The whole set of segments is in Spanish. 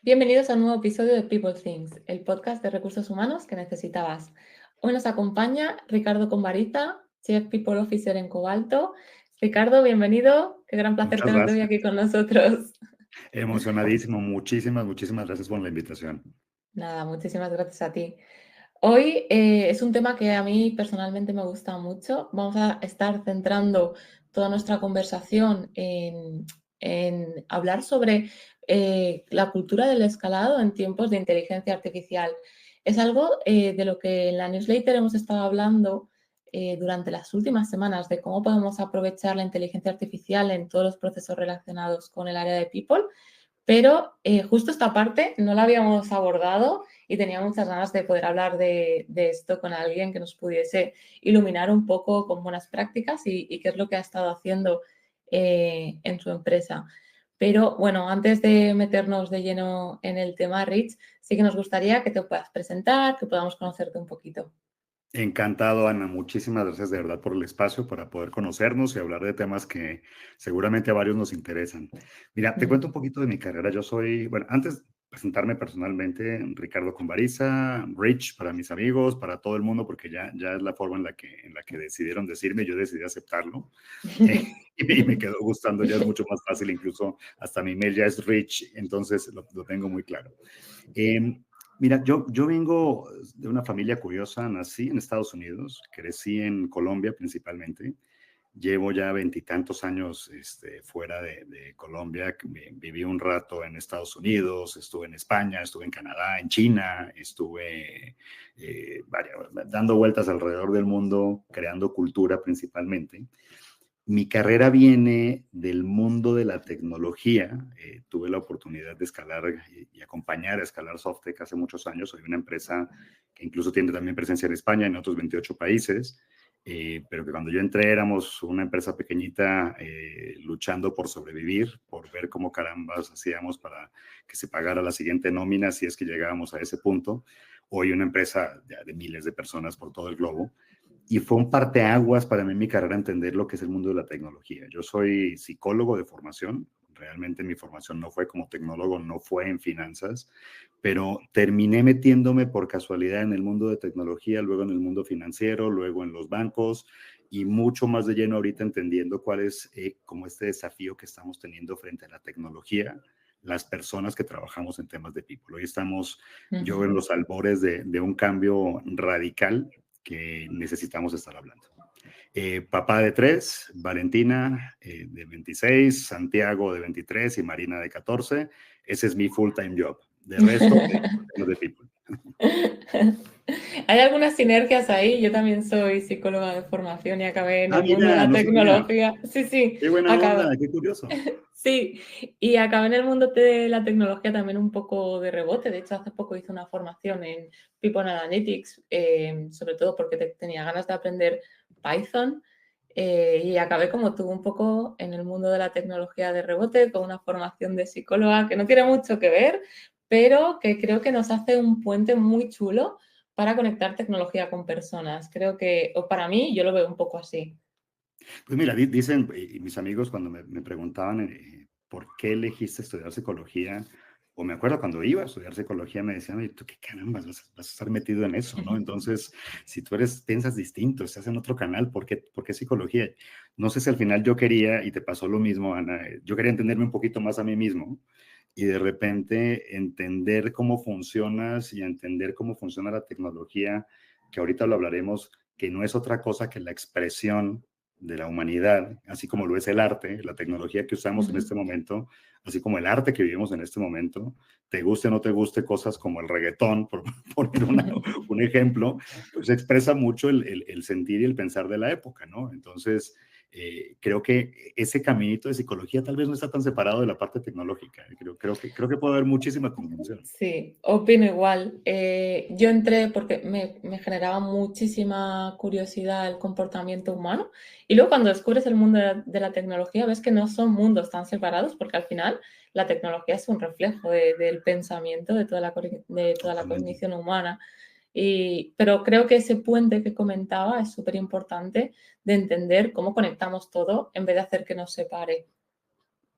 Bienvenidos a un nuevo episodio de People Things, el podcast de recursos humanos que necesitabas. Hoy nos acompaña Ricardo Convarita, Chief People Officer en Cobalto. Ricardo, bienvenido. Qué gran placer Muchas tenerte hoy gracias. aquí con nosotros. Emocionadísimo. Muchísimas gracias por la invitación. Nada, muchísimas gracias a ti. Hoy es un tema que a mí personalmente me gusta mucho. Vamos a estar centrando toda nuestra conversación en hablar sobre la cultura del escalado en tiempos de inteligencia artificial. Es algo de lo que en la newsletter hemos estado hablando durante las últimas semanas, de cómo podemos aprovechar la inteligencia artificial en todos los procesos relacionados con el área de People, pero justo esta parte no la habíamos abordado y tenía muchas ganas de poder hablar de esto con alguien que nos pudiese iluminar un poco con buenas prácticas y qué es lo que ha estado haciendo en su empresa. Pero bueno, antes de meternos de lleno en el tema, Rich, sí que nos gustaría que te puedas presentar, que podamos conocerte un poquito. Encantado, Ana. Muchísimas gracias de verdad por el espacio para poder conocernos y hablar de temas que seguramente a varios nos interesan. Mira, te cuento un poquito de mi carrera. Yo soy, bueno, antes de presentarme personalmente, Ricardo Convariza, Rich para mis amigos, para todo el mundo, porque ya es la forma en la que decidieron decirme, yo decidí aceptarlo. Y me quedó gustando, ya es mucho más fácil, incluso hasta mi email ya es Rich, entonces lo tengo muy claro. Mira, yo vengo de una familia curiosa, nací en Estados Unidos, crecí en Colombia principalmente, llevo ya veintitantos años fuera de Colombia, viví un rato en Estados Unidos, estuve en España, estuve en Canadá, en China, estuve dando vueltas alrededor del mundo, creando cultura principalmente. Mi carrera viene del mundo de la tecnología. Tuve la oportunidad de escalar y acompañar a escalar Softec hace muchos años. Soy una empresa que incluso tiene también presencia en España, en otros 28 países, pero que cuando yo entré éramos una empresa pequeñita luchando por sobrevivir, por ver cómo carambas hacíamos para que se pagara la siguiente nómina si es que llegábamos a ese punto. Hoy una empresa de miles de personas por todo el globo. Y fue un parteaguas para mí en mi carrera entender lo que es el mundo de la tecnología. Yo soy psicólogo de formación, realmente mi formación no fue como tecnólogo, no fue en finanzas, pero terminé metiéndome por casualidad en el mundo de tecnología, luego en el mundo financiero, luego en los bancos y mucho más de lleno ahorita entendiendo cuál es como este desafío que estamos teniendo frente a la tecnología, las personas que trabajamos en temas de people. Hoy estamos, yo en los albores de un cambio radical que necesitamos estar hablando. Papá de 3, Valentina de 26, Santiago de 23 y Marina de 14. Ese es mi full-time job. De resto, de people. Hay algunas sinergias ahí. Yo también soy psicóloga de formación y acabé en Ah, el mundo de mira, la no sabía. tecnología. Sí, sí, Qué buena acabé. onda, qué curioso. Sí, y acabé en el mundo de la tecnología también un poco de rebote. De hecho, hace poco hice una formación en People Analytics, sobre todo porque tenía ganas de aprender Python. Y acabé como tú, un poco en el mundo de la tecnología de rebote, con una formación de psicóloga que no tiene mucho que ver, pero que creo que nos hace un puente muy chulo para conectar tecnología con personas. Creo que, o para mí, yo lo veo un poco así. Pues mira, dicen, y mis amigos cuando me preguntaban por qué elegiste estudiar psicología, o me acuerdo cuando iba a estudiar psicología, me decían, oye, ¿tú qué carambas vas a estar metido en eso, no? Entonces, si tú piensas distinto, estás en otro canal, por qué psicología? No sé si al final yo quería, y te pasó lo mismo, Ana, yo quería entenderme un poquito más a mí mismo, y de repente entender cómo funcionas y entender cómo funciona la tecnología, que ahorita lo hablaremos, que no es otra cosa que la expresión de la humanidad, así como lo es el arte, la tecnología que usamos en este momento, así como el arte que vivimos en este momento, te guste o no te guste cosas como el reggaetón, por poner un ejemplo, pues expresa mucho el sentir y el pensar de la época, ¿no? Entonces, creo que ese caminito de psicología tal vez no está tan separado de la parte tecnológica. Creo que puede haber muchísima combinación. Sí, opino igual. Yo entré porque me generaba muchísima curiosidad el comportamiento humano y luego cuando descubres el mundo de la tecnología ves que no son mundos tan separados porque al final la tecnología es un reflejo del pensamiento de toda la Totalmente. cognición humana. Pero creo que ese puente que comentaba es súper importante de entender cómo conectamos todo en vez de hacer que nos separe.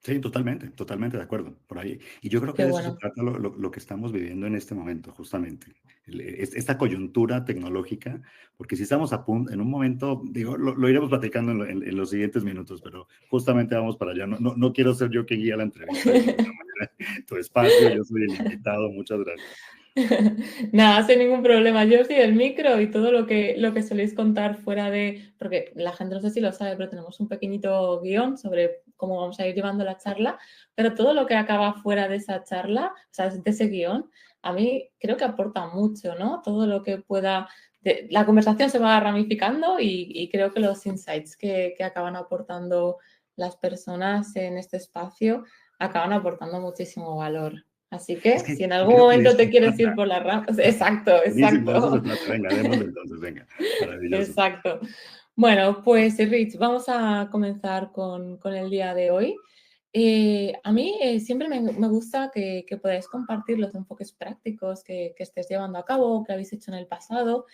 Sí, totalmente, totalmente de acuerdo, por ahí. Y yo creo que Qué de eso se bueno. trata lo que estamos viviendo en este momento, justamente. Esta coyuntura tecnológica, porque si estamos en un momento, digo, lo iremos platicando en los siguientes minutos, pero justamente vamos para allá. No quiero ser yo quien guía la entrevista de ninguna manera. Tu espacio, yo soy el invitado, muchas gracias. Nada, sin ningún problema. Yo soy el micro y todo lo que soléis contar fuera de, porque la gente no sé si lo sabe, pero tenemos un pequeñito guión sobre cómo vamos a ir llevando la charla, pero todo lo que acaba fuera de esa charla, o sea, de ese guión, a mí creo que aporta mucho, ¿no? Todo lo que pueda, la conversación se va ramificando y creo que los insights que acaban aportando las personas en este espacio acaban aportando muchísimo valor. Así Es que que si en algún creo que de momento eso te se quieres trata. ir por las ramas, exacto, Buenísimo, de eso se exacto, trata. Venga, démosle entonces, venga. Maravilloso. exacto. Bueno, pues Rich, vamos a comenzar con el día de hoy. A mí siempre me gusta que podáis compartir los enfoques prácticos que estés llevando a cabo, que habéis hecho en el pasado,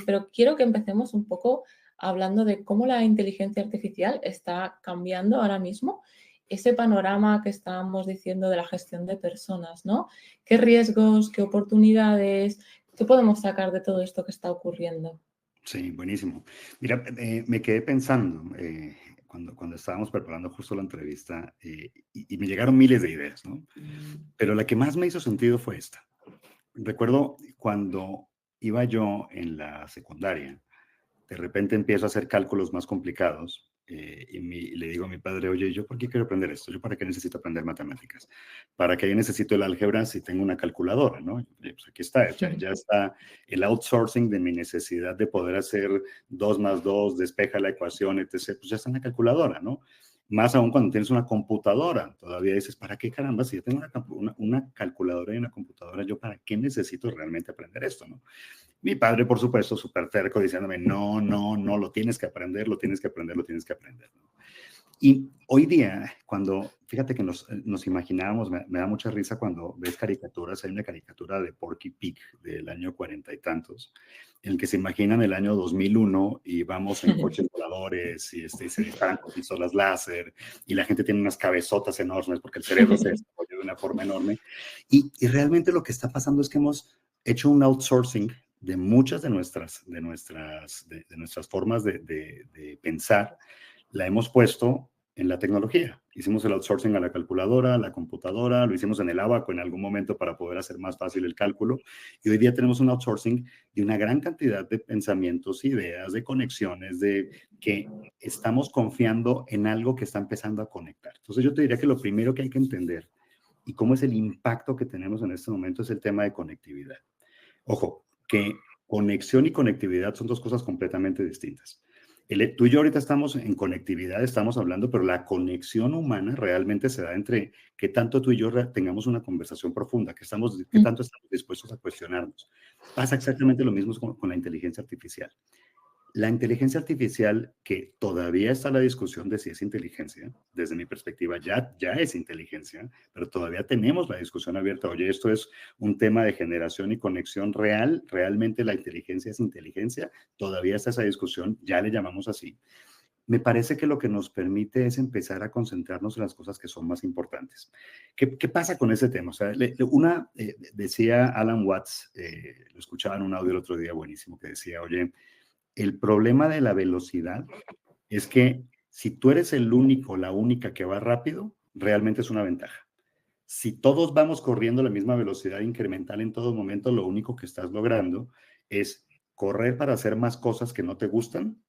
pero quiero que empecemos un poco hablando de cómo la inteligencia artificial está cambiando ahora mismo ese panorama que estábamos diciendo de la gestión de personas, ¿no? ¿Qué riesgos, qué oportunidades, qué podemos sacar de todo esto que está ocurriendo? Sí, buenísimo. Mira, me quedé pensando cuando estábamos preparando justo la entrevista y me llegaron miles de ideas, ¿no? Pero la que más me hizo sentido fue esta. Recuerdo cuando iba yo en la secundaria, de repente empiezo a hacer cálculos más complicados y le digo a mi padre, oye, ¿yo por qué quiero aprender esto? ¿Yo para qué necesito aprender matemáticas? ¿Para qué necesito el álgebra si tengo una calculadora, no? Pues aquí está, ya está el outsourcing de mi necesidad de poder hacer 2 más 2, despeja la ecuación, etc. Pues ya está en la calculadora, ¿no? Más aún cuando tienes una computadora, todavía dices, ¿para qué caramba? Si yo tengo una calculadora y una computadora, ¿yo para qué necesito realmente aprender esto, no? Mi padre, por supuesto, súper terco, diciéndome, no, lo tienes que aprender, lo tienes que aprender, lo tienes que aprender, ¿no? Y hoy día, fíjate que nos imaginábamos, me da mucha risa cuando ves caricaturas, hay una caricatura de Porky Pig del año 40 y tantos, en el que se imaginan el año 2001 y vamos en coches voladores y se disparan con pistolas láser y la gente tiene unas cabezotas enormes porque el cerebro se desarrolla de una forma enorme. Y realmente lo que está pasando es que hemos hecho un outsourcing de muchas de nuestras formas de pensar, la hemos puesto en la tecnología. Hicimos el outsourcing a la calculadora, a la computadora, lo hicimos en el abaco en algún momento para poder hacer más fácil el cálculo. Y hoy día tenemos un outsourcing de una gran cantidad de pensamientos, ideas, de conexiones, de que estamos confiando en algo que está empezando a conectar. Entonces yo te diría que lo primero que hay que entender y cómo es el impacto que tenemos en este momento es el tema de conectividad. Ojo, que conexión y conectividad son dos cosas completamente distintas. Tú y yo ahorita estamos en conectividad, estamos hablando, pero la conexión humana realmente se da entre qué tanto tú y yo tengamos una conversación profunda, qué tanto estamos dispuestos a cuestionarnos. Pasa exactamente lo mismo con la inteligencia artificial. La inteligencia artificial, que todavía está la discusión de si es inteligencia, desde mi perspectiva ya es inteligencia, pero todavía tenemos la discusión abierta. Oye, esto es un tema de generación y conexión real, realmente la inteligencia es inteligencia, todavía está esa discusión, ya le llamamos así. Me parece que lo que nos permite es empezar a concentrarnos en las cosas que son más importantes. ¿Qué pasa con ese tema? O sea, decía Alan Watts, lo escuchaba en un audio el otro día buenísimo, que decía, oye, el problema de la velocidad es que si tú eres el único, la única que va rápido, realmente es una ventaja. Si todos vamos corriendo a la misma velocidad incremental en todo momento, lo único que estás logrando es correr para hacer más cosas que no te gustan,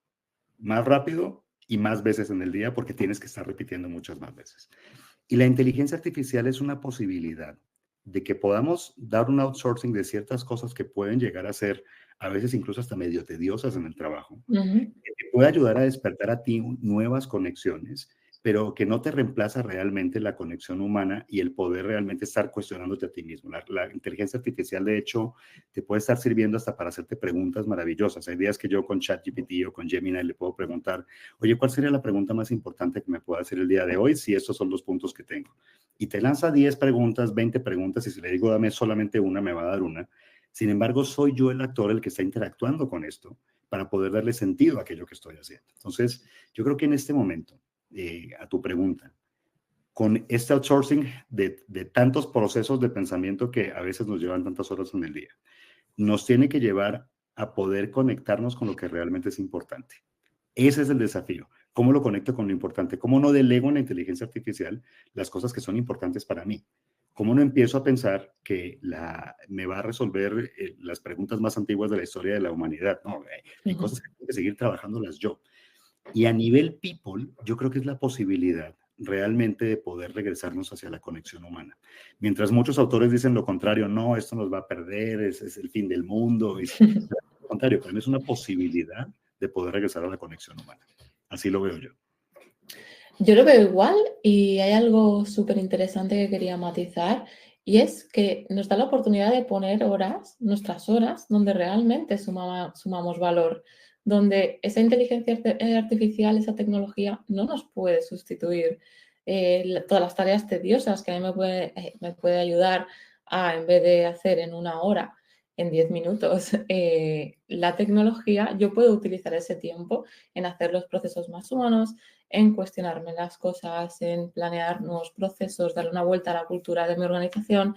más rápido y más veces en el día, porque tienes que estar repitiendo muchas más veces. Y la inteligencia artificial es una posibilidad de que podamos dar un outsourcing de ciertas cosas que pueden llegar a ser a veces incluso hasta medio tediosas en el trabajo, Ujú. que te puede ayudar a despertar a ti nuevas conexiones, pero que no te reemplaza realmente la conexión humana y el poder realmente estar cuestionándote a ti mismo. La inteligencia artificial, de hecho, te puede estar sirviendo hasta para hacerte preguntas maravillosas. Hay días que yo con ChatGPT o con Gemini le puedo preguntar, oye, ¿cuál sería la pregunta más importante que me pueda hacer el día de hoy si estos son los puntos que tengo? Y te lanza 10 preguntas, 20 preguntas, y si le digo dame solamente una, me va a dar una. Sin embargo, soy yo el actor el que está interactuando con esto para poder darle sentido a aquello que estoy haciendo. Entonces, yo creo que en este momento, a tu pregunta, con este outsourcing de tantos procesos de pensamiento que a veces nos llevan tantas horas en el día. Nos tiene que llevar a poder conectarnos con lo que realmente es importante. Ese es el desafío. ¿Cómo lo conecto con lo importante? ¿Cómo no delego en la inteligencia artificial las cosas que son importantes para mí? ¿Cómo no empiezo a pensar que me va a resolver las preguntas más antiguas de la historia de la humanidad? No, hay cosas que tengo que seguir trabajándolas yo. Y a nivel people, yo creo que es la posibilidad realmente de poder regresarnos hacia la conexión humana. Mientras muchos autores dicen lo contrario, no, esto nos va a perder, es el fin del mundo. Lo contrario, para mí es una posibilidad de poder regresar a la conexión humana. Así lo veo yo. Yo lo veo igual y hay algo súper interesante que quería matizar y es que nos da la oportunidad de poner horas, nuestras horas, donde realmente sumamos valor, donde esa inteligencia artificial, esa tecnología no nos puede sustituir todas las tareas tediosas que a mí me puede ayudar a, en vez de hacer en una hora, en 10 minutos, la tecnología, yo puedo utilizar ese tiempo en hacer los procesos más humanos, en cuestionarme las cosas, en planear nuevos procesos, darle una vuelta a la cultura de mi organización,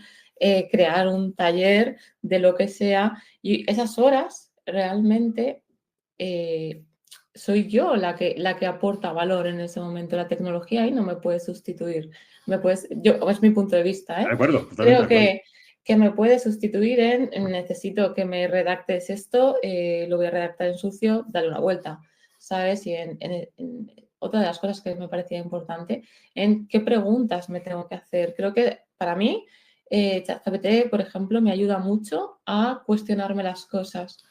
crear un taller de lo que sea. Y esas horas realmente soy yo la que aporta valor en ese momento. La tecnología ahí no me puede sustituir. Es mi punto de vista, ¿eh? De acuerdo, totalmente Creo de acuerdo. que me puede sustituir en necesito que me redactes esto, lo voy a redactar en sucio, dale una vuelta, ¿sabes? Y otra de las cosas que me parecía importante, en qué preguntas me tengo que hacer. Creo que para mí, ChatGPT, por ejemplo, me ayuda mucho a cuestionarme las cosas.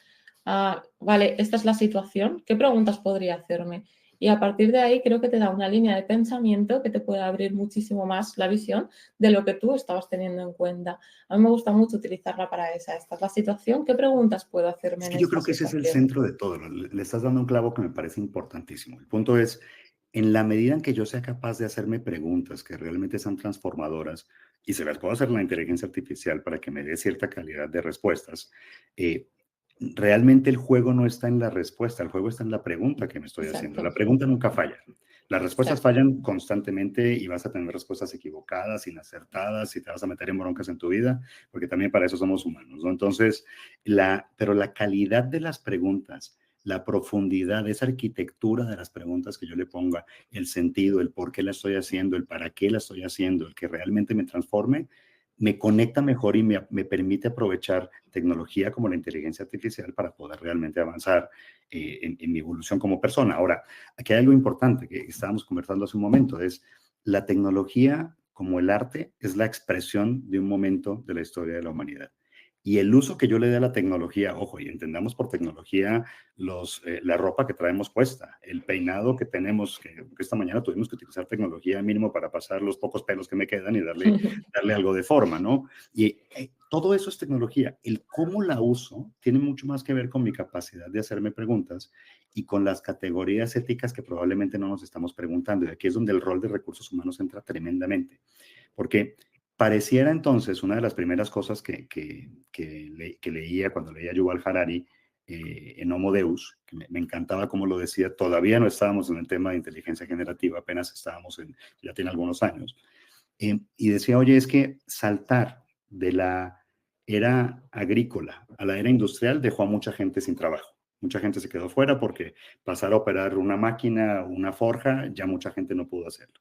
Vale, esta es la situación, ¿qué preguntas podría hacerme? Y a partir de ahí creo que te da una línea de pensamiento que te puede abrir muchísimo más la visión de lo que tú estabas teniendo en cuenta. A mí me gusta mucho utilizarla para esa. Esta es la situación, ¿qué preguntas puedo hacerme Es en que yo esta creo que ese es el situación? centro de todo. Le estás dando un clavo que me parece importantísimo. El punto es, en la medida en que yo sea capaz de hacerme preguntas que realmente sean transformadoras y se las puedo hacer a la inteligencia artificial para que me dé cierta calidad de respuestas, eh, realmente el juego no está en la respuesta, el juego está en la pregunta que me estoy haciendo. Exacto, La pregunta nunca falla. Las respuestas exacto. fallan constantemente y vas a tener respuestas equivocadas, inacertadas, y te vas a meter en broncas en tu vida, porque también para eso somos humanos, ¿no? Entonces, pero la calidad de las preguntas, la profundidad, esa arquitectura de las preguntas que yo le ponga, el sentido, el por qué la estoy haciendo, el para qué la estoy haciendo, el que realmente me transforme, me conecta mejor y me permite aprovechar tecnología como la inteligencia artificial para poder realmente avanzar en mi evolución como persona. Ahora, aquí hay algo importante que estábamos conversando hace un momento, es la tecnología como el arte es la expresión de un momento de la historia de la humanidad. Y el uso que yo le dé a la tecnología, ojo, y entendamos por tecnología la ropa que traemos puesta, el peinado que tenemos, que esta mañana tuvimos que utilizar tecnología mínimo para pasar los pocos pelos que me quedan y darle algo de forma, ¿no? Y todo eso es tecnología. El cómo la uso tiene mucho más que ver con mi capacidad de hacerme preguntas y con las categorías éticas que probablemente no nos estamos preguntando. Y aquí es donde el rol de recursos humanos entra tremendamente. Porque pareciera entonces una de las primeras cosas que leía cuando leía Yuval Harari en Homo Deus, que me encantaba cómo lo decía, todavía no estábamos en el tema de inteligencia generativa, apenas estábamos ya tiene algunos años, y decía, oye, es que saltar de la era agrícola a la era industrial dejó a mucha gente sin trabajo. Mucha gente se quedó fuera porque pasar a operar una máquina, una forja, ya mucha gente no pudo hacerlo.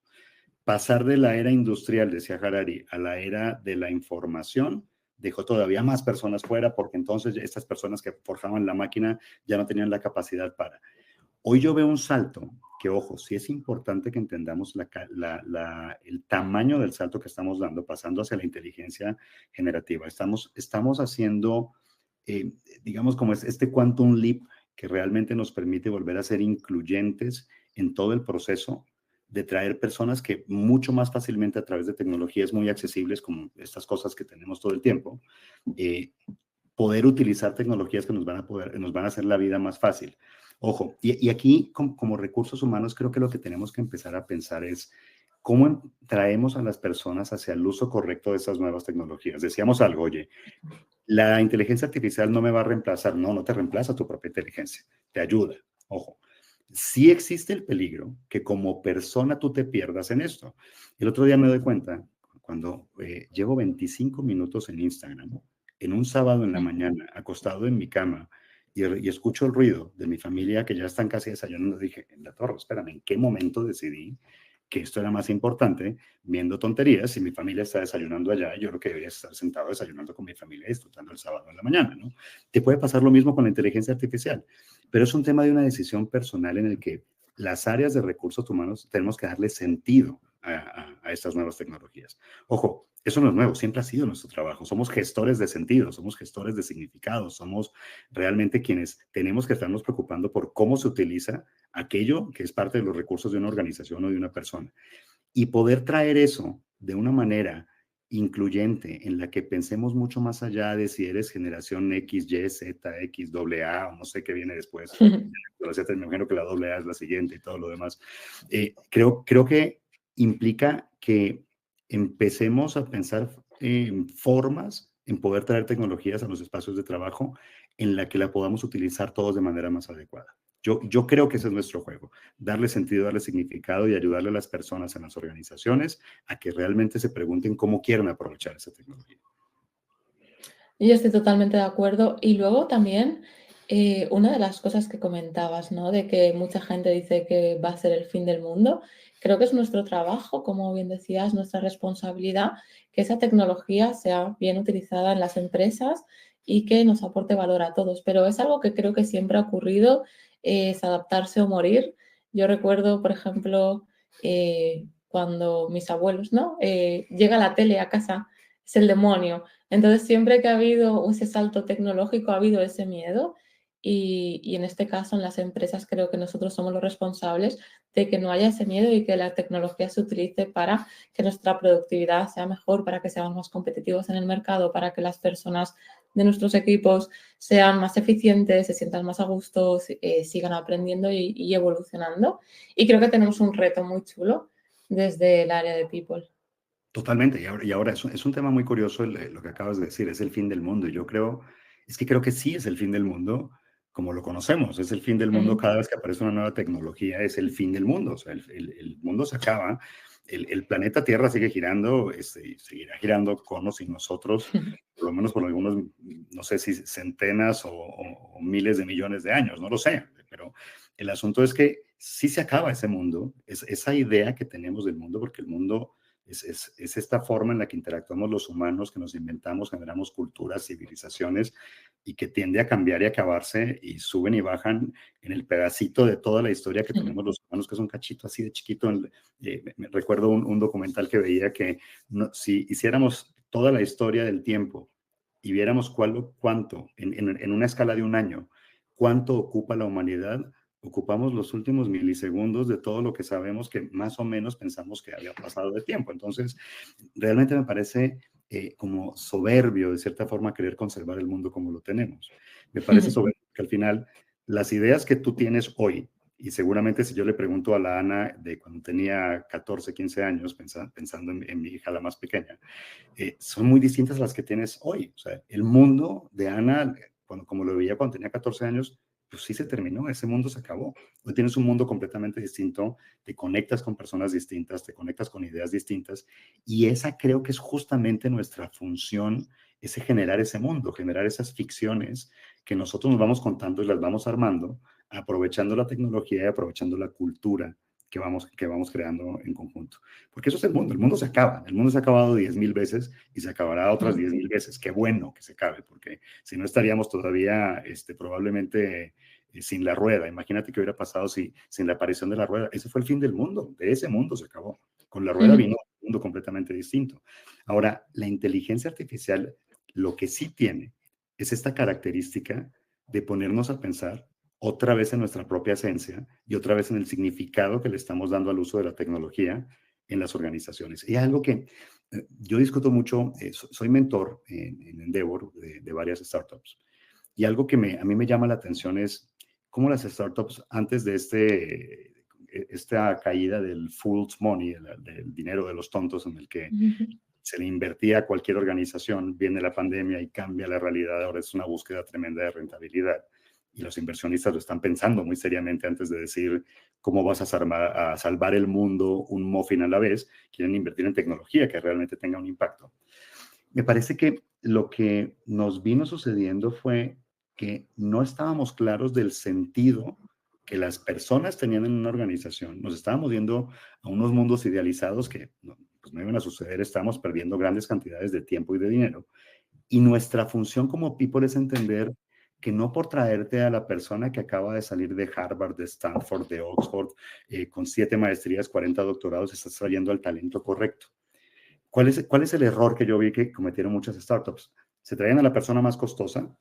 Pasar de la era industrial, decía Harari, a la era de la información, dejó todavía más personas fuera porque entonces estas personas que forjaban la máquina ya no tenían la capacidad para. Hoy yo veo un salto que, ojo, sí es importante que entendamos el tamaño del salto que estamos dando, pasando hacia la inteligencia generativa. Estamos haciendo, digamos, como es este quantum leap que realmente nos permite volver a ser incluyentes en todo el proceso de traer personas que mucho más fácilmente a través de tecnologías muy accesibles, como estas cosas que tenemos todo el tiempo, poder utilizar tecnologías que nos van a hacer la vida más fácil. Ojo, y aquí como recursos humanos creo que lo que tenemos que empezar a pensar es cómo traemos a las personas hacia el uso correcto de esas nuevas tecnologías. Decíamos algo, oye, la inteligencia artificial no me va a reemplazar. No, no te reemplaza tu propia inteligencia, te ayuda, ojo. sí existe el peligro que como persona tú te pierdas en esto. El otro día me doy cuenta, cuando llevo 25 minutos en Instagram, en un sábado en la mañana, acostado en mi cama, y escucho el ruido de mi familia que ya están casi desayunando, dije, en la torre, espérame, ¿en qué momento decidí que esto era más importante viendo tonterías? Si mi familia está desayunando allá, yo creo que debería estar sentado desayunando con mi familia y disfrutando el sábado en la mañana, ¿no? Te puede pasar lo mismo con la inteligencia artificial, pero es un tema de una decisión personal en el que las áreas de recursos humanos tenemos que darle sentido a estas nuevas tecnologías. Ojo, eso no es nuevo, siempre ha sido nuestro trabajo. Somos gestores de sentido, somos gestores de significados, somos realmente quienes tenemos que estarnos preocupando por cómo se utiliza aquello que es parte de los recursos de una organización o de una persona. Y poder traer eso de una manera incluyente en la que pensemos mucho más allá de si eres generación X, Y, Z, X, AA o no sé qué viene después. La Z, me imagino que la AA es la siguiente y todo lo demás. Creo que implica que empecemos a pensar en formas en poder traer tecnologías a los espacios de trabajo en la que la podamos utilizar todos de manera más adecuada. Yo creo que ese es nuestro juego, darle sentido, darle significado y ayudarle a las personas en las organizaciones a que realmente se pregunten cómo quieren aprovechar esa tecnología. Yo estoy totalmente de acuerdo. Y luego también, una de las cosas que comentabas, ¿no? De que mucha gente dice que va a ser el fin del mundo. Creo que es nuestro trabajo, como bien decías, nuestra responsabilidad, que esa tecnología sea bien utilizada en las empresas y que nos aporte valor a todos. Pero es algo que creo que siempre ha ocurrido, es adaptarse o morir. Yo recuerdo, por ejemplo, cuando mis abuelos, ¿no? Llega la tele a casa, es el demonio. Entonces, siempre que ha habido ese salto tecnológico, ha habido ese miedo y en este caso en las empresas creo que nosotros somos los responsables de que no haya ese miedo y que la tecnología se utilice para que nuestra productividad sea mejor, para que seamos más competitivos en el mercado, para que las personas de nuestros equipos sean más eficientes, se sientan más a gusto, sigan aprendiendo y evolucionando. Y creo que tenemos un reto muy chulo desde el área de People. Totalmente, y ahora es un tema muy curioso lo que acabas de decir, es el fin del mundo, y creo que sí es el fin del mundo como lo conocemos, es el fin del mundo Ujú. cada vez que aparece una nueva tecnología, es el fin del mundo, o sea, el mundo se acaba, el planeta Tierra sigue girando, y seguirá girando con o sin nosotros, por lo menos por algunos, no sé si centenas o miles de millones de años, no lo sé, pero el asunto es que sí se acaba ese mundo, es esa idea que tenemos del mundo, porque el mundo es esta forma en la que interactuamos los humanos, que nos inventamos, generamos culturas, civilizaciones, y que tiende a cambiar y acabarse, y suben y bajan en el pedacito de toda la historia que tenemos los humanos, que es un cachito así de chiquito. Me recuerdo un documental que veía que si hiciéramos toda la historia del tiempo y viéramos cuánto, en una escala de un año, cuánto ocupa la humanidad, ocupamos los últimos milisegundos de todo lo que sabemos que más o menos pensamos que había pasado de tiempo. Entonces, realmente me parece como soberbio, de cierta forma, querer conservar el mundo como lo tenemos. Me parece soberbio que al final las ideas que tú tienes hoy, y seguramente si yo le pregunto a la Ana de cuando tenía 14, 15 años, pensando en mi hija la más pequeña, son muy distintas a las que tienes hoy. O sea, el mundo de Ana, como lo veía cuando tenía 14 años, pues sí se terminó, ese mundo se acabó. Hoy tienes un mundo completamente distinto, te conectas con personas distintas, te conectas con ideas distintas, y esa creo que es justamente nuestra función, ese generar ese mundo, generar esas ficciones que nosotros nos vamos contando y las vamos armando, aprovechando la tecnología y aprovechando la cultura que vamos creando en conjunto. Porque eso es el mundo el mundo se ha acabado 10.000 veces y se acabará otras 10.000 veces. Qué bueno que se acabe, porque si no estaríamos todavía probablemente sin la rueda. Imagínate qué hubiera pasado sin la aparición de la rueda. Ese fue el fin del mundo, de ese mundo se acabó. Con la rueda vino un mundo completamente distinto. Ahora, la inteligencia artificial lo que sí tiene es esta característica de ponernos a pensar otra vez en nuestra propia esencia y otra vez en el significado que le estamos dando al uso de la tecnología en las organizaciones. Y algo que yo discuto mucho, soy mentor en Endeavor de varias startups, y algo que a mí me llama la atención es cómo las startups antes de esta caída del fool's money, del dinero de los tontos en el que se le invertía a cualquier organización, viene la pandemia y cambia la realidad, ahora es una búsqueda tremenda de rentabilidad. y los inversionistas lo están pensando muy seriamente antes de decir cómo vas a salvar el mundo un muffin a la vez. Quieren invertir en tecnología que realmente tenga un impacto. Me parece que lo que nos vino sucediendo fue que no estábamos claros del sentido que las personas tenían en una organización. Nos estábamos yendo a unos mundos idealizados que no, pues no iban a suceder. Estábamos perdiendo grandes cantidades de tiempo y de dinero. Y nuestra función como people es entender que no por traerte a la persona que acaba de salir de Harvard, de Stanford, de Oxford, con 7 maestrías, 40 doctorados, estás trayendo al talento correcto. ¿Cuál es el error que yo vi que cometieron muchas startups? Se traían a la persona más costosa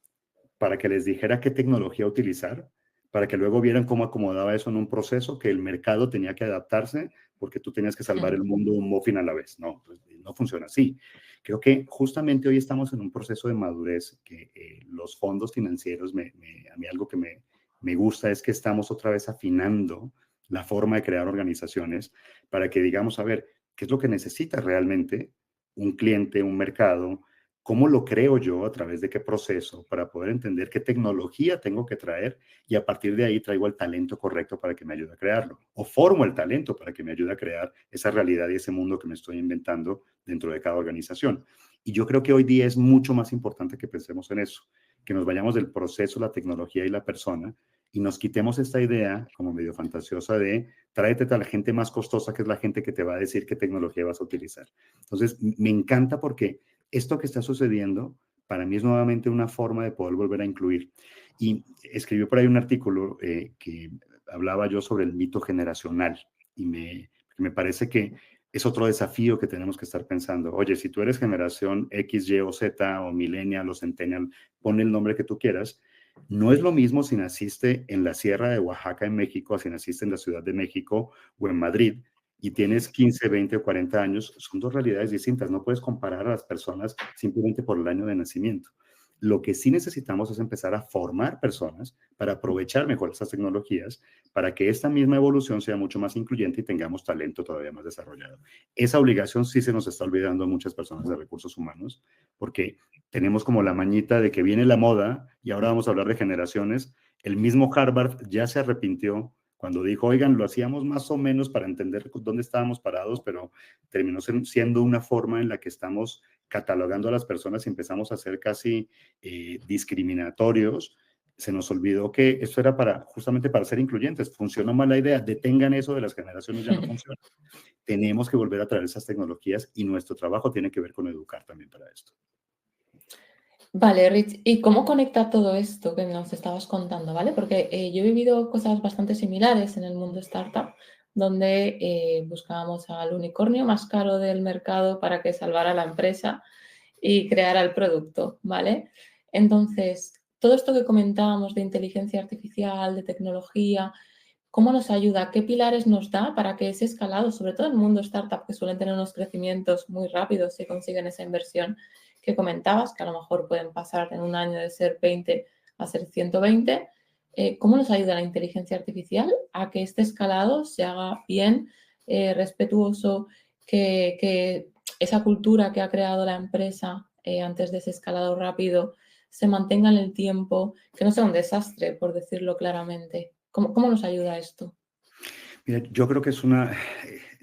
para que les dijera qué tecnología utilizar, para que luego vieran cómo acomodaba eso en un proceso que el mercado tenía que adaptarse porque tú tenías que salvar el mundo un muffin a la vez. No, pues, no funciona así. Creo que justamente hoy estamos en un proceso de madurez que los fondos financieros, a mí algo que me gusta es que estamos otra vez afinando la forma de crear organizaciones para que digamos, a ver, ¿qué es lo que necesita realmente un cliente, un mercado? ¿Cómo lo creo yo? ¿A través de qué proceso? Para poder entender qué tecnología tengo que traer y a partir de ahí traigo el talento correcto para que me ayude a crearlo. O formo el talento para que me ayude a crear esa realidad y ese mundo que me estoy inventando dentro de cada organización. Y yo creo que hoy día es mucho más importante que pensemos en eso, que nos vayamos del proceso, la tecnología y la persona y nos quitemos esta idea como medio fantasiosa de tráete a la gente más costosa, que es la gente que te va a decir qué tecnología vas a utilizar. Entonces, me encanta porque esto que está sucediendo para mí es nuevamente una forma de poder volver a incluir. Y escribió por ahí un artículo que hablaba yo sobre el mito generacional y me parece que es otro desafío que tenemos que estar pensando. Oye, si tú eres generación X, Y o Z o millennial o centennial, pon el nombre que tú quieras. No es lo mismo si naciste en la Sierra de Oaxaca en México, si naciste en la Ciudad de México o en Madrid y tienes 15, 20 o 40 años, son dos realidades distintas. No puedes comparar a las personas simplemente por el año de nacimiento. Lo que sí necesitamos es empezar a formar personas para aprovechar mejor estas tecnologías, para que esta misma evolución sea mucho más incluyente y tengamos talento todavía más desarrollado. Esa obligación sí se nos está olvidando a muchas personas de recursos humanos, porque tenemos como la mañita de que viene la moda y ahora vamos a hablar de generaciones. El mismo Harvard ya se arrepintió cuando dijo, oigan, lo hacíamos más o menos para entender dónde estábamos parados, pero terminó siendo una forma en la que estamos catalogando a las personas y empezamos a ser casi discriminatorios. Se nos olvidó que esto era justamente para ser incluyentes. Funcionó mal la idea, detengan eso de las generaciones, ya no funciona. Tenemos que volver a traer esas tecnologías y nuestro trabajo tiene que ver con educar también para esto. Vale, Rich, ¿y cómo conecta todo esto que nos estabas contando? ¿Vale? Porque yo he vivido cosas bastante similares en el mundo startup, donde buscábamos al unicornio más caro del mercado para que salvara la empresa y creara el producto, ¿vale? Entonces, todo esto que comentábamos de inteligencia artificial, de tecnología, ¿cómo nos ayuda? ¿Qué pilares nos da para que ese escalado, sobre todo en el mundo startup, que suelen tener unos crecimientos muy rápidos si consiguen esa inversión que comentabas, que a lo mejor pueden pasar en un año de ser 20 a ser 120, ¿cómo nos ayuda la inteligencia artificial a que este escalado se haga bien, respetuoso, que esa cultura que ha creado la empresa antes de ese escalado rápido se mantenga en el tiempo, que no sea un desastre, por decirlo claramente? ¿Cómo nos ayuda esto? Mira, yo creo que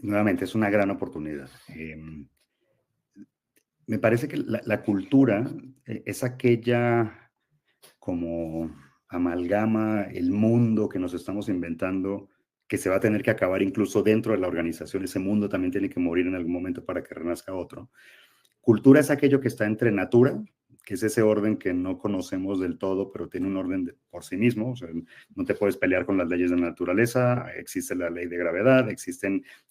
nuevamente, es una gran oportunidad. Me parece que la cultura es aquella como amalgama el mundo que nos estamos inventando, que se va a tener que acabar incluso dentro de la organización. Ese mundo también tiene que morir en algún momento para que renazca otro. Cultura es aquello que está entre natura, que es ese orden que no conocemos del todo, pero tiene un orden por sí mismo. O sea, no te puedes pelear con las leyes de la naturaleza, existe la ley de gravedad,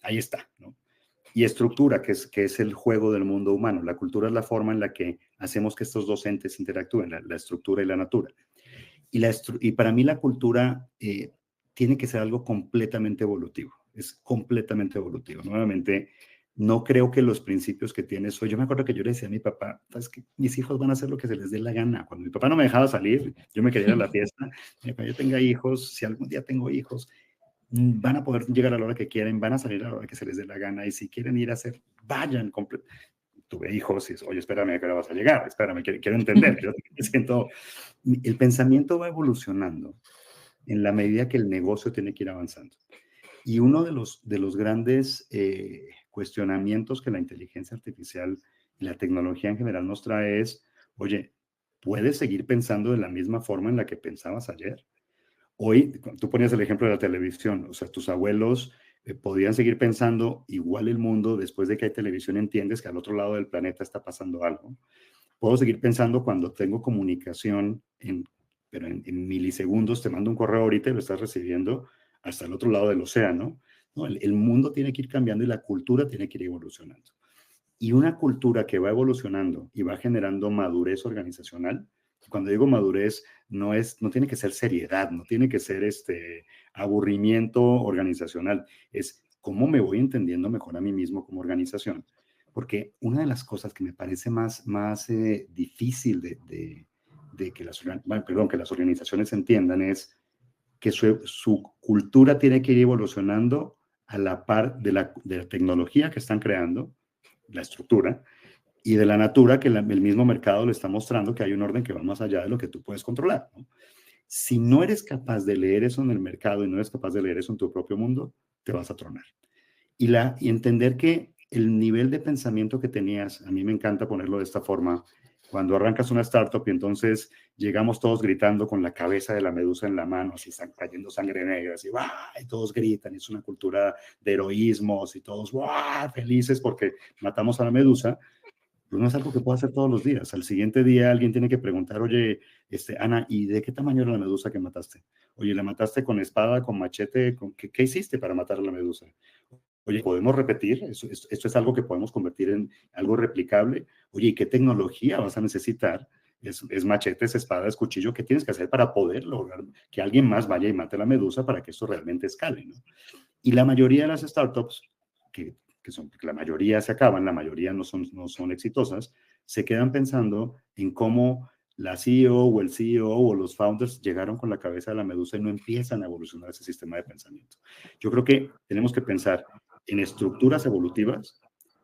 ahí está, ¿no? Y estructura, que es el juego del mundo humano. La cultura es la forma en la que hacemos que estos dos entes interactúen, la estructura y la natura. Y para mí la cultura tiene que ser algo completamente evolutivo, es completamente evolutivo. Nuevamente, no creo que los principios que tienes hoy, yo me acuerdo que yo le decía a mi papá, es que mis hijos van a hacer lo que se les dé la gana. Cuando mi papá no me dejaba salir, yo me quería ir a la fiesta, cuando yo tenga hijos, si algún día tengo hijos, van a poder llegar a la hora que quieren, van a salir a la hora que se les dé la gana y si quieren ir a hacer, vayan. tuve hijos y es, oye, espérame, ¿a qué hora vas a llegar? Espérame, quiero entender. Siento, el pensamiento va evolucionando en la medida que el negocio tiene que ir avanzando. Y uno de los grandes cuestionamientos que la inteligencia artificial y la tecnología en general nos trae es, oye, ¿puedes seguir pensando de la misma forma en la que pensabas ayer? Hoy, tú ponías el ejemplo de la televisión, o sea, tus abuelos podían seguir pensando igual el mundo después de que hay televisión, entiendes que al otro lado del planeta está pasando algo. Puedo seguir pensando cuando tengo comunicación, pero en milisegundos te mando un correo ahorita y lo estás recibiendo hasta el otro lado del océano. ¿No? El mundo tiene que ir cambiando y la cultura tiene que ir evolucionando. Y una cultura que va evolucionando y va generando madurez organizacional, cuando digo madurez, no tiene que ser seriedad, no tiene que ser aburrimiento organizacional, es cómo me voy entendiendo mejor a mí mismo como organización. Porque una de las cosas que me parece más difícil de que que las organizaciones entiendan es que su cultura tiene que ir evolucionando a la par de la tecnología que están creando, la estructura, y de la natura que el mismo mercado le está mostrando que hay un orden que va más allá de lo que tú puedes controlar, ¿no? Si no eres capaz de leer eso en el mercado y no eres capaz de leer eso en tu propio mundo, te vas a tronar. Y entender que el nivel de pensamiento que tenías, a mí me encanta ponerlo de esta forma, cuando arrancas una startup y entonces llegamos todos gritando con la cabeza de la medusa en la mano, así cayendo sangre negra, así, ¡guau! Y todos gritan, y es una cultura de heroísmos y todos, ¡guau! Felices porque matamos a la medusa. Pues no es algo que pueda hacer todos los días. Al siguiente día alguien tiene que preguntar, oye, Ana, ¿y de qué tamaño era la medusa que mataste? Oye, ¿la mataste con espada, con machete? ¿Qué hiciste para matar a la medusa? Oye, ¿podemos repetir? Esto es algo que podemos convertir en algo replicable. Oye, ¿y qué tecnología vas a necesitar? Es machetes, espadas, cuchillo. ¿Qué tienes que hacer para poder lograr que alguien más vaya y mate a la medusa para que esto realmente escale, ¿no? Y la mayoría de las startups, que la mayoría se acaban, la mayoría no son exitosas, se quedan pensando en cómo la CEO o el CEO o los founders llegaron con la cabeza de la medusa y no empiezan a evolucionar ese sistema de pensamiento. Yo creo que tenemos que pensar en estructuras evolutivas,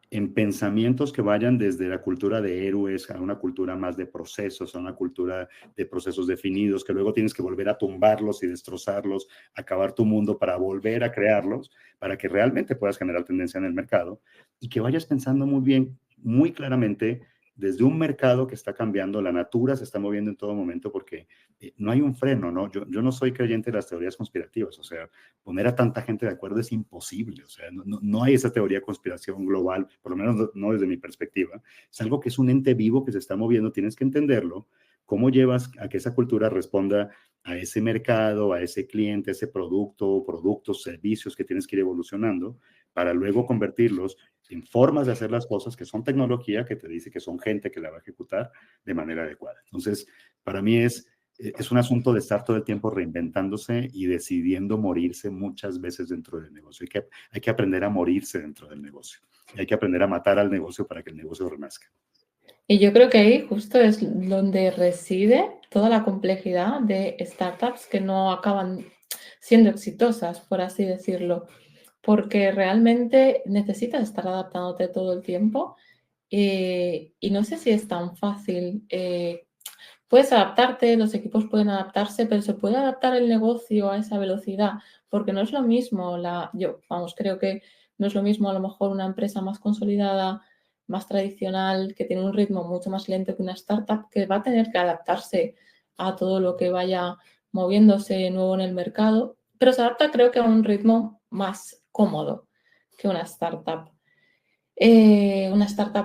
en pensamientos que vayan desde la cultura de héroes a una cultura más de procesos, a una cultura de procesos definidos, que luego tienes que volver a tumbarlos y destrozarlos, acabar tu mundo para volver a crearlos, para que realmente puedas generar tendencia en el mercado y que vayas pensando muy bien, muy claramente, desde un mercado que está cambiando, la natura se está moviendo en todo momento porque no hay un freno, ¿no? Yo no soy creyente de las teorías conspirativas, o sea, poner a tanta gente de acuerdo es imposible, o sea, no hay esa teoría de conspiración global, por lo menos no desde mi perspectiva, es algo que es un ente vivo que se está moviendo, tienes que entenderlo, cómo llevas a que esa cultura responda a ese mercado, a ese cliente, a ese productos, servicios que tienes que ir evolucionando para luego convertirlos en formas de hacer las cosas que son tecnología, que te dice que son gente que la va a ejecutar de manera adecuada. Entonces, para mí es un asunto de estar todo el tiempo reinventándose y decidiendo morirse muchas veces dentro del negocio. Hay que aprender a morirse dentro del negocio. Hay que aprender a matar al negocio para que el negocio renazca. Y yo creo que ahí justo es donde reside toda la complejidad de startups que no acaban siendo exitosas, por así decirlo, porque realmente necesitas estar adaptándote todo el tiempo y no sé si es tan fácil. Puedes adaptarte, los equipos pueden adaptarse, pero ¿se puede adaptar el negocio a esa velocidad? Porque no es lo mismo, creo que no es lo mismo a lo mejor una empresa más consolidada, más tradicional, que tiene un ritmo mucho más lento que una startup, que va a tener que adaptarse a todo lo que vaya moviéndose nuevo en el mercado, pero se adapta creo que a un ritmo más cómodo que una startup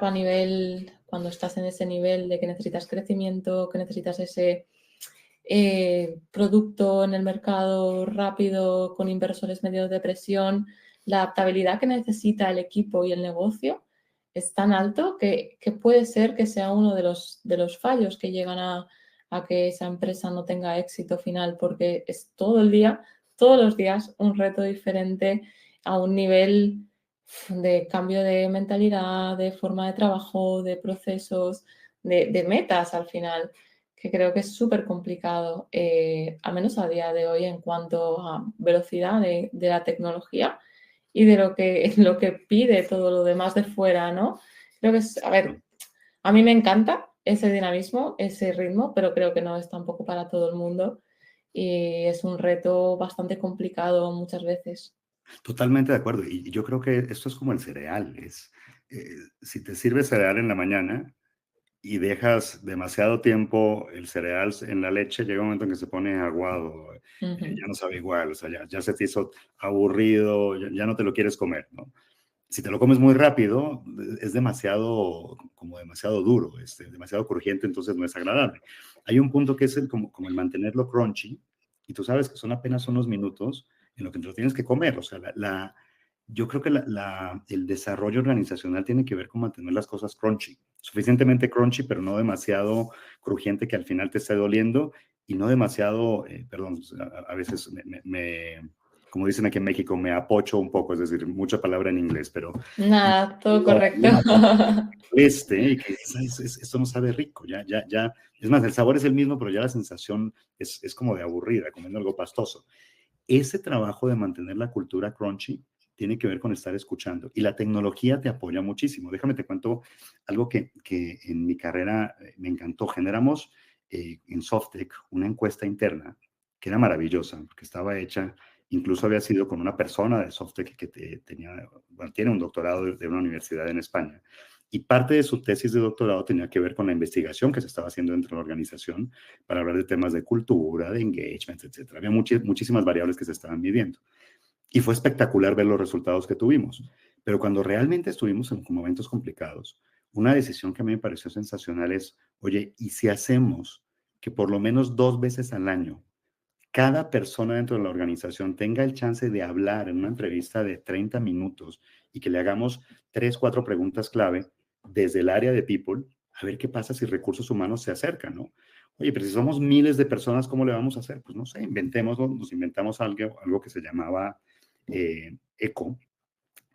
a nivel, cuando estás en ese nivel de que necesitas crecimiento, que necesitas ese producto en el mercado rápido, con inversores medios de presión, la adaptabilidad que necesita el equipo y el negocio es tan alto que puede ser que sea uno de los fallos que llegan a que esa empresa no tenga éxito final, porque es todo el día, todos los días, un reto diferente a un nivel de cambio de mentalidad, de forma de trabajo, de procesos, de metas al final, que creo que es súper complicado, al menos a día de hoy, en cuanto a velocidad de la tecnología y de lo que pide todo lo demás de fuera, ¿no? Creo que es, a ver, a mí me encanta ese dinamismo, ese ritmo, pero creo que no es tampoco para todo el mundo y es un reto bastante complicado muchas veces. Totalmente de acuerdo. Y yo creo que esto es como el cereal. Si te sirve cereal en la mañana y dejas demasiado tiempo el cereal en la leche, llega un momento en que se pone aguado, Ujú. ya no sabe igual, o sea, ya se te hizo aburrido, ya no te lo quieres comer, ¿no? Si te lo comes muy rápido, es demasiado, como demasiado duro, demasiado crujiente, entonces no es agradable. Hay un punto que es como el mantenerlo crunchy, y tú sabes que son apenas unos minutos en lo que te lo tienes que comer. O sea, yo creo que el desarrollo organizacional tiene que ver con mantener las cosas crunchy, suficientemente crunchy, pero no demasiado crujiente que al final te esté doliendo, y no demasiado, perdón, a veces como dicen aquí en México, me apocho un poco, es decir, mucha palabra en inglés, pero Nada, todo no, correcto. y que esto no sabe rico, ya, es más, el sabor es el mismo, pero ya la sensación es como de aburrida, comiendo algo pastoso. Ese trabajo de mantener la cultura crunchy tiene que ver con estar escuchando, y la tecnología te apoya muchísimo. Déjame te cuento algo que en mi carrera me encantó. Generamos en Softec una encuesta interna que era maravillosa, porque estaba hecha, incluso había sido con una persona de Softec que tiene un doctorado de una universidad en España, y parte de su tesis de doctorado tenía que ver con la investigación que se estaba haciendo dentro de la organización para hablar de temas de cultura, de engagement, etcétera. Había muchísimas variables que se estaban midiendo. Y fue espectacular ver los resultados que tuvimos. Pero cuando realmente estuvimos en momentos complicados, una decisión que a mí me pareció sensacional es, oye, ¿y si hacemos que por lo menos 2 veces al año cada persona dentro de la organización tenga el chance de hablar en una entrevista de 30 minutos y que le hagamos 3, 4 preguntas clave desde el área de people, a ver qué pasa si recursos humanos se acercan, ¿no? Oye, pero si somos miles de personas, ¿cómo le vamos a hacer? Pues no sé, nos inventamos algo que se llamaba ECO,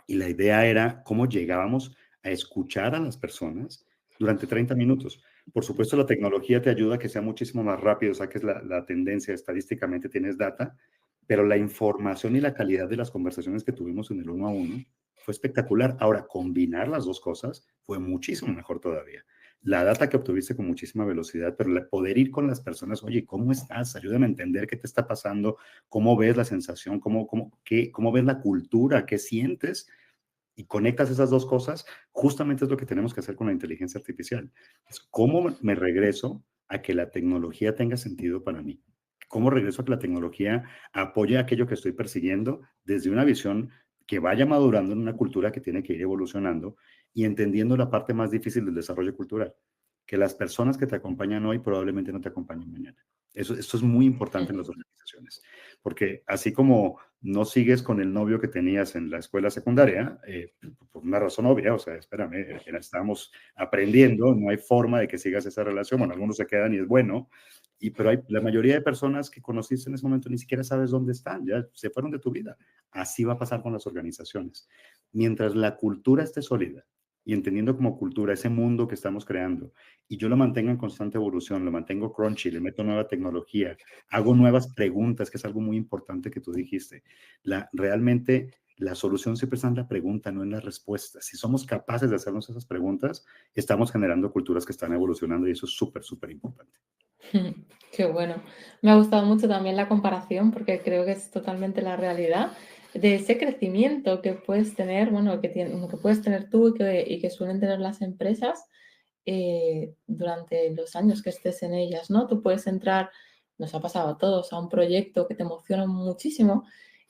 y la idea era cómo llegábamos a escuchar a las personas durante 30 minutos. Por supuesto, la tecnología te ayuda a que sea muchísimo más rápido, saques la tendencia, estadísticamente tienes data, pero la información y la calidad de las conversaciones que tuvimos en el 1 a 1 fue espectacular. Ahora, combinar las dos cosas fue muchísimo mejor todavía. La data que obtuviste con muchísima velocidad, pero poder ir con las personas, oye, ¿cómo estás? Ayúdame a entender qué te está pasando, cómo ves la sensación, cómo ves la cultura, qué sientes, y conectas esas dos cosas. Justamente es lo que tenemos que hacer con la inteligencia artificial. Es cómo me regreso a que la tecnología tenga sentido para mí. Cómo regreso a que la tecnología apoye aquello que estoy persiguiendo desde una visión que vaya madurando en una cultura que tiene que ir evolucionando, y entendiendo la parte más difícil del desarrollo cultural, que las personas que te acompañan hoy probablemente no te acompañen mañana. Esto es muy importante en las organizaciones, porque así como no sigues con el novio que tenías en la escuela secundaria, por una razón obvia, o sea, espérame, estábamos aprendiendo, no hay forma de que sigas esa relación. Bueno, algunos se quedan y es bueno, pero la mayoría de personas que conociste en ese momento ni siquiera sabes dónde están, ya se fueron de tu vida. Así va a pasar con las organizaciones. Mientras la cultura esté sólida y entendiendo como cultura ese mundo que estamos creando, y yo lo mantengo en constante evolución, lo mantengo crunchy, le meto nueva tecnología, hago nuevas preguntas, que es algo muy importante que tú dijiste. Realmente la solución siempre está en la pregunta, no en la respuesta. Si somos capaces de hacernos esas preguntas, estamos generando culturas que están evolucionando, y eso es súper, súper importante. Qué bueno. Me ha gustado mucho también la comparación porque creo que es totalmente la realidad de ese crecimiento que puedes tener, bueno, que puedes tener tú y que suelen tener las empresas durante los años que estés en ellas, ¿no? Tú puedes entrar, nos ha pasado a todos, a un proyecto que te emociona muchísimo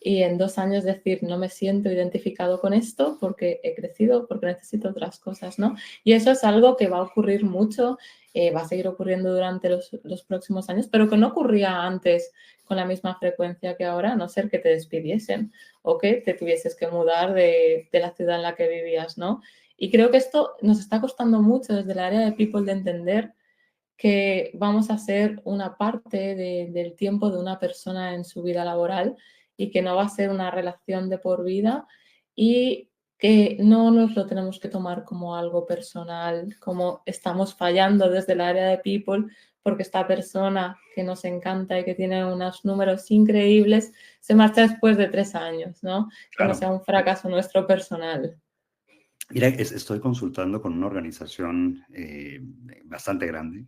y en 2 años decir, no me siento identificado con esto porque he crecido, porque necesito otras cosas, ¿no? Y eso es algo que va a ocurrir mucho, va a seguir ocurriendo durante los próximos años, pero que no ocurría antes con la misma frecuencia que ahora, a no ser que te despidiesen o que te tuvieses que mudar de la ciudad en la que vivías, ¿no? Y creo que esto nos está costando mucho desde el área de People de entender que vamos a ser una parte del tiempo de una persona en su vida laboral y que no va a ser una relación de por vida y que no nos lo tenemos que tomar como algo personal, como estamos fallando desde el área de People porque esta persona que nos encanta y que tiene unos números increíbles se marcha después de 3 años, ¿no? Que no Claro. sea un fracaso nuestro personal. Mira, estoy consultando con una organización bastante grande.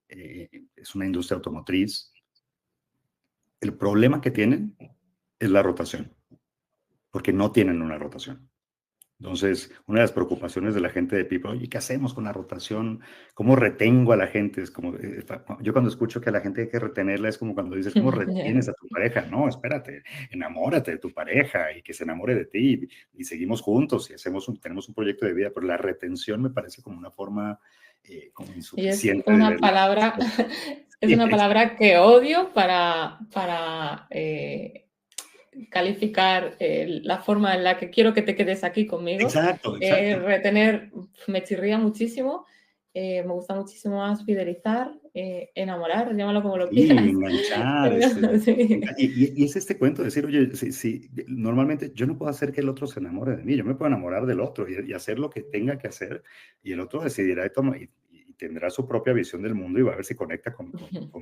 Es una industria automotriz. El problema que tienen es la rotación, porque no tienen una rotación. Entonces, una de las preocupaciones de la gente de People, oye, ¿qué hacemos con la rotación? ¿Cómo retengo a la gente? Es como, yo cuando escucho que a la gente hay que retenerla, es como cuando dices, ¿cómo Ya. retienes a tu pareja? No, espérate, enamórate de tu pareja y que se enamore de ti y seguimos juntos y tenemos un proyecto de vida, pero la retención me parece como una forma como Y es insuficiente de una ver las palabra, cosas. es Sí, una palabra que odio para calificar la forma en la que quiero que te quedes aquí conmigo. exacto, exacto. Retener me chirría muchísimo. Me gusta muchísimo más fidelizar, enamorar, llámalo como lo Sí, quieras. enganchar, Pero, sí. y es este cuento de decir, oye, si normalmente yo no puedo hacer que el otro se enamore de mí, yo me puedo enamorar del otro y hacer lo que tenga que hacer, y el otro decidirá y tendrá su propia visión del mundo y va a ver si conecta con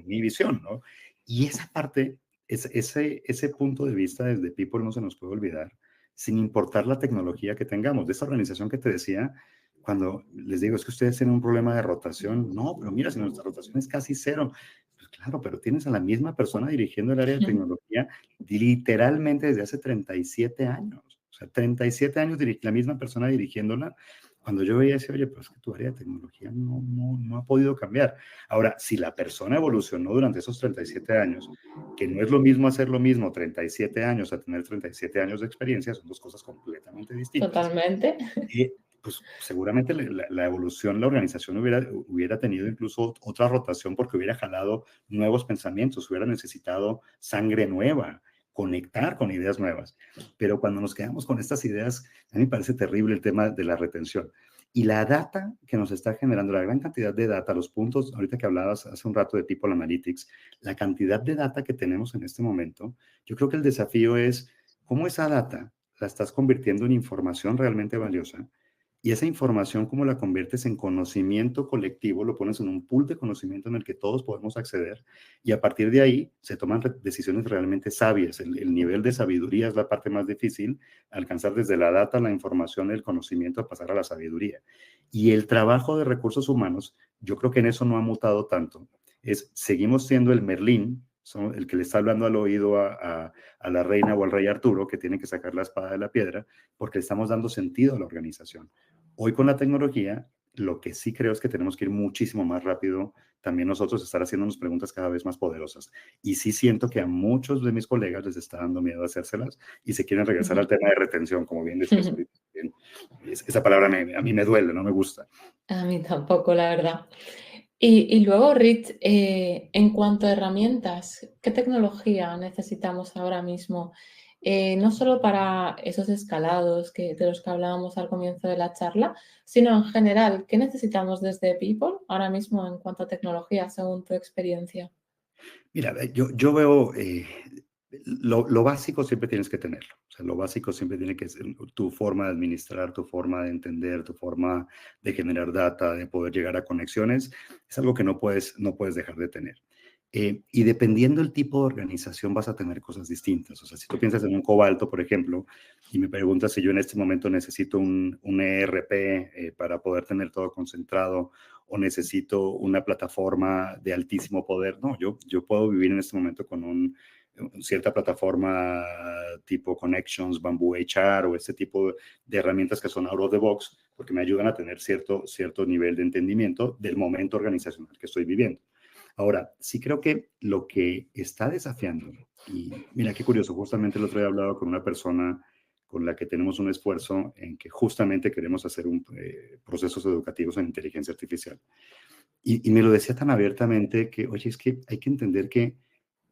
mi visión, ¿no? Y esa parte, ese punto de vista desde People no se nos puede olvidar, sin importar la tecnología que tengamos. De esa organización que te decía, cuando les digo, es que ustedes tienen un problema de rotación, no, pero mira, si nuestra rotación es casi cero. Pues claro, pero tienes a la misma persona dirigiendo el área de tecnología literalmente desde hace 37 años. O sea, 37 años la misma persona dirigiéndola. Cuando yo veía ese, oye, pero es que tu área de tecnología no ha podido cambiar. Ahora, si la persona evolucionó durante esos 37 años, que no es lo mismo hacer lo mismo 37 años a tener 37 años de experiencia, son dos cosas completamente distintas. Totalmente. Pues seguramente la evolución, la organización hubiera tenido incluso otra rotación porque hubiera jalado nuevos pensamientos, hubiera necesitado sangre nueva, conectar con ideas nuevas. Pero cuando nos quedamos con estas ideas, a mí me parece terrible el tema de la retención. Y la data que nos está generando, la gran cantidad de data, los puntos, ahorita que hablabas hace un rato de People Analytics, la cantidad de data que tenemos en este momento, yo creo que el desafío es cómo esa data la estás convirtiendo en información realmente valiosa y esa información, ¿cómo la conviertes en conocimiento colectivo? Lo pones en un pool de conocimiento en el que todos podemos acceder y a partir de ahí se toman decisiones realmente sabias. El nivel de sabiduría es la parte más difícil, alcanzar desde la data, la información, el conocimiento a pasar a la sabiduría. Y el trabajo de recursos humanos, yo creo que en eso no ha mutado tanto. Seguimos siendo el Merlín, el que le está hablando al oído a la reina o al rey Arturo, que tiene que sacar la espada de la piedra, porque le estamos dando sentido a la organización. Hoy con la tecnología, lo que sí creo es que tenemos que ir muchísimo más rápido, también nosotros estar haciéndonos preguntas cada vez más poderosas. Y sí siento que a muchos de mis colegas les está dando miedo hacérselas y se quieren regresar al tema de retención, como bien decías ahorita. Esa palabra a mí me duele, no me gusta. A mí tampoco, la verdad. Y luego, Rich, en cuanto a herramientas, ¿qué tecnología necesitamos ahora mismo? No solo para esos escalados de los que hablábamos al comienzo de la charla, sino en general, ¿qué necesitamos desde People ahora mismo en cuanto a tecnología, según tu experiencia? Mira, yo veo, lo básico siempre tienes que tenerlo. O sea, lo básico siempre tiene que ser tu forma de administrar, tu forma de entender, tu forma de generar data, de poder llegar a conexiones. Es algo que no puedes dejar de tener. Y dependiendo del tipo de organización vas a tener cosas distintas. O sea, si tú piensas en un cobalto, por ejemplo, y me preguntas si yo en este momento necesito un ERP para poder tener todo concentrado o necesito una plataforma de altísimo poder. No, yo puedo vivir en este momento con cierta plataforma tipo Connections, Bamboo HR o este tipo de herramientas que son out of the box porque me ayudan a tener cierto nivel de entendimiento del momento organizacional que estoy viviendo. Ahora, sí creo que lo que está desafiando, y mira qué curioso, justamente el otro día he hablado con una persona con la que tenemos un esfuerzo en que justamente queremos hacer procesos educativos en inteligencia artificial. Y me lo decía tan abiertamente que, oye, es que hay que entender que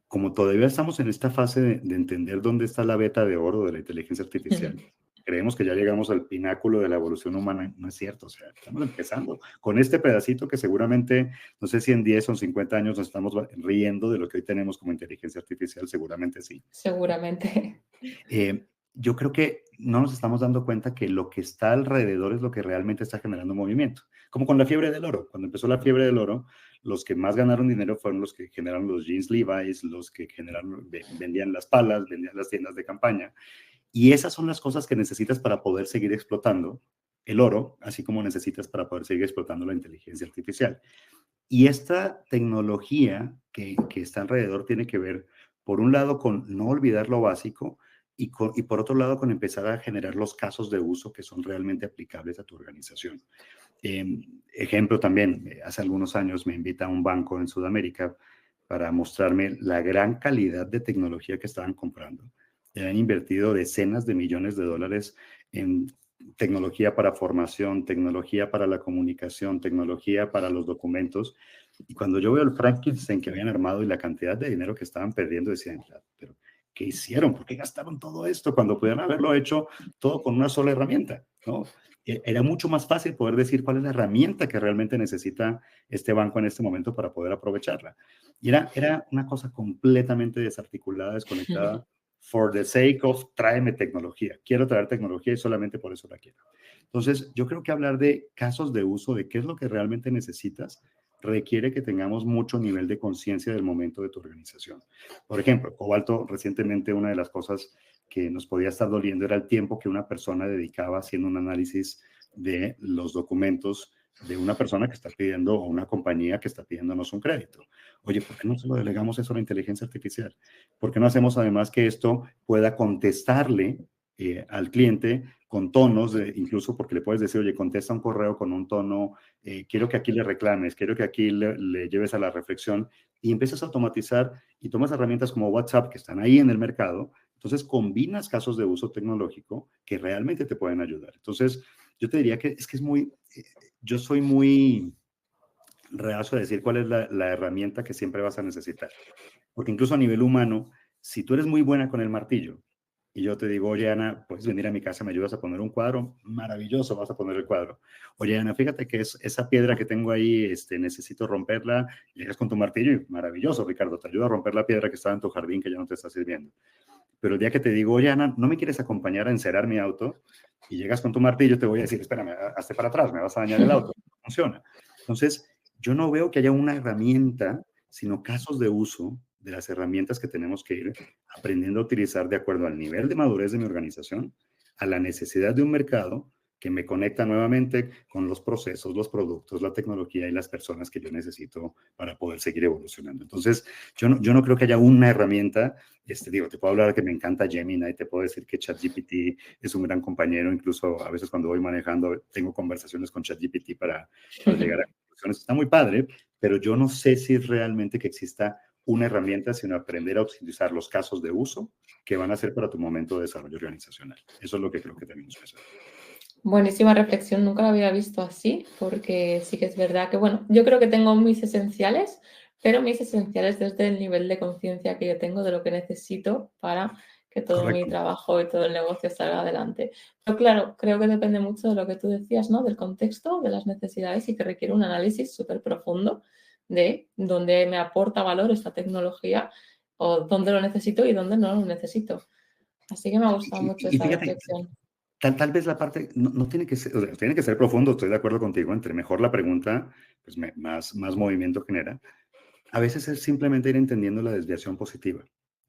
como todavía estamos en esta fase de entender dónde está la beta de oro de la inteligencia artificial, creemos que ya llegamos al pináculo de la evolución humana. No es cierto, o sea, estamos empezando con este pedacito que seguramente, no sé si en 10 o 50 años nos estamos riendo de lo que hoy tenemos como inteligencia artificial, seguramente sí. Seguramente. Yo creo que no nos estamos dando cuenta que lo que está alrededor es lo que realmente está generando movimiento. Como con la fiebre del oro. Cuando empezó la fiebre del oro, los que más ganaron dinero fueron los que generaron los jeans Levi's, los que vendían las palas, vendían las tiendas de campaña. Y esas son las cosas que necesitas para poder seguir explotando el oro, así como necesitas para poder seguir explotando la inteligencia artificial. Y esta tecnología que está alrededor tiene que ver, por un lado, con no olvidar lo básico y por otro lado, con empezar a generar los casos de uso que son realmente aplicables a tu organización. Ejemplo también, hace algunos años me invita a un banco en Sudamérica para mostrarme la gran calidad de tecnología que estaban comprando. Han invertido decenas de millones de dólares en tecnología para formación, tecnología para la comunicación, tecnología para los documentos. Y cuando yo veo el Frankenstein que habían armado y la cantidad de dinero que estaban perdiendo, decían, pero ¿qué hicieron? ¿Por qué gastaron todo esto cuando pudieran haberlo hecho todo con una sola herramienta? ¿No? Era mucho más fácil poder decir cuál es la herramienta que realmente necesita este banco en este momento para poder aprovecharla. Y era una cosa completamente desarticulada, desconectada, for the sake of tráeme tecnología. Quiero traer tecnología y solamente por eso la quiero. Entonces, yo creo que hablar de casos de uso, de qué es lo que realmente necesitas, requiere que tengamos mucho nivel de conciencia del momento de tu organización. Por ejemplo, Cobalto, recientemente una de las cosas que nos podía estar doliendo era el tiempo que una persona dedicaba haciendo un análisis de los documentos de una persona que está pidiendo o una compañía que está pidiéndonos un crédito. Oye, ¿por qué no se lo delegamos eso a la inteligencia artificial? ¿Por qué no hacemos además que esto pueda contestarle al cliente con tonos, incluso porque le puedes decir, oye, contesta un correo con un tono, quiero que aquí le reclames, quiero que aquí le lleves a la reflexión y empiezas a automatizar y tomas herramientas como WhatsApp que están ahí en el mercado. Entonces combinas casos de uso tecnológico que realmente te pueden ayudar. Entonces yo te diría que es muy, yo soy muy reacio a decir cuál es la herramienta que siempre vas a necesitar. Porque incluso a nivel humano, si tú eres muy buena con el martillo y yo te digo, oye, Ana, puedes venir a mi casa, me ayudas a poner un cuadro, maravilloso, vas a poner el cuadro. Oye, Ana, fíjate que es esa piedra que tengo ahí, necesito romperla, llegas con tu martillo y maravilloso, Ricardo, te ayudo a romper la piedra que estaba en tu jardín que ya no te está sirviendo. Pero el día que te digo, oye, Ana, ¿no me quieres acompañar a encerar mi auto? Y llegas con tu martillo, te voy a decir, espérame, hazte para atrás, me vas a dañar el auto. No funciona. Entonces, yo no veo que haya una herramienta, sino casos de uso de las herramientas que tenemos que ir aprendiendo a utilizar de acuerdo al nivel de madurez de mi organización, a la necesidad de un mercado que me conecta nuevamente con los procesos, los productos, la tecnología y las personas que yo necesito para poder seguir evolucionando. Entonces, yo no creo que haya una herramienta. Digo, te puedo hablar que me encanta Gemini, te puedo decir que ChatGPT es un gran compañero, incluso a veces cuando voy manejando tengo conversaciones con ChatGPT para llegar a conclusiones. Está muy padre, pero yo no sé si realmente que exista una herramienta, sino aprender a utilizar los casos de uso que van a ser para tu momento de desarrollo organizacional. Eso es lo que creo que tenemos que hacer. Buenísima reflexión, nunca lo había visto así, porque sí que es verdad que, bueno, yo creo que tengo mis esenciales, pero mis esenciales desde el nivel de conciencia que yo tengo de lo que necesito para que todo mi Correcto. trabajo y todo el negocio salga adelante. Pero claro, creo que depende mucho de lo que tú decías, ¿no? Del contexto, de las necesidades y que requiere un análisis súper profundo de dónde me aporta valor esta tecnología o dónde lo necesito y dónde no lo necesito. Así que me ha gustado mucho Y esta fíjate, reflexión. tal vez la parte, no tiene que ser, o sea, tiene que ser profundo, estoy de acuerdo contigo, entre mejor la pregunta, pues más movimiento genera. A veces es simplemente ir entendiendo la desviación positiva.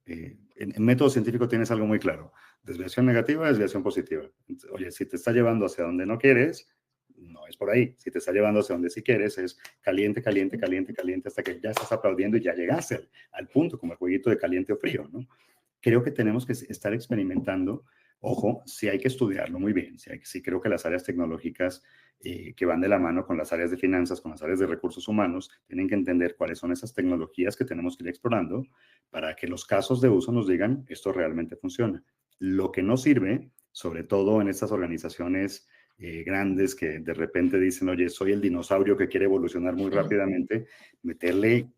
En método científico tienes algo muy claro, desviación negativa, desviación positiva. Oye, si te está llevando hacia donde no quieres, no es por ahí. Si te está llevando hacia donde sí quieres, es caliente, caliente, caliente, caliente, hasta que ya estás aplaudiendo y ya llegaste al punto, como el jueguito de caliente o frío, ¿no? Creo que tenemos que estar experimentando. Ojo, sí hay que estudiarlo muy bien. Sí creo que las áreas tecnológicas que van de la mano con las áreas de finanzas, con las áreas de recursos humanos, tienen que entender cuáles son esas tecnologías que tenemos que ir explorando para que los casos de uso nos digan esto realmente funciona. Lo que no sirve, sobre todo en estas organizaciones grandes que de repente dicen, oye, soy el dinosaurio que quiere evolucionar muy rápidamente, meterle